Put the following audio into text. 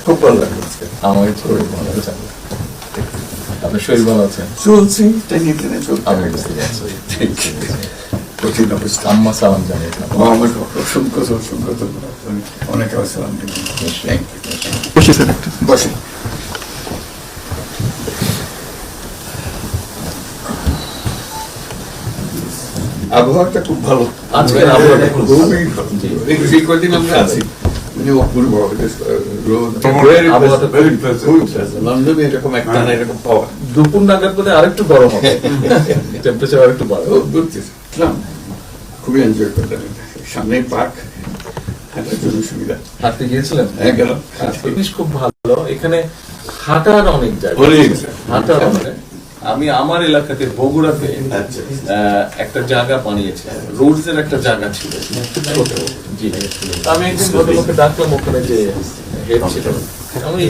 খুব ভালো লাগলো আজকে। আমার শরীর ভালো আছে। আপনার শরীর ভালো আছে? চলছি টেনে টেনে চলতে আমি বুঝতে পারছি। ঠিক কঠিন অবস্থা। আম্মা সালাম জানিয়ে আমার অসংখ্য অসংখ্য ধন্যবাদ। অনেক আসসালাম আলাইকুম। বসে স্যার একটু। বসে আবহাওয়াটা খুব ভালো। আজকের আবহাওয়াটা খুব ভালো। খুবই ভালো। এই কদিন আমরা আছি মানে অপূর্ব রোদ। আবহাওয়াটা লন্ডনে এরকম একটা না এরকম পাওয়া দুপুর নাগাদ বোধ আরেকটু গরম হবে, টেম্পারেচার আরেকটু বাড়বে। খুবই এনজয় করলাম। সামনে পার্ক, হাঁটার জন্য সুবিধা। হাঁটতে গিয়েছিলেন? হ্যাঁ গেলাম। জিনিস খুব ভালো এখানে, হাঁটার অনেক জায়গা, হাঁটার অনেক। আমি আমার এলাকাতে বগুড়াতে একটা জায়গা বানিয়েছি, রোডস এর একটা জায়গা ছিল ছোট। জি, আমি একদিন ভদ্রলোককে ডাকলাম, ওখানে যে হেড ছিল, আমি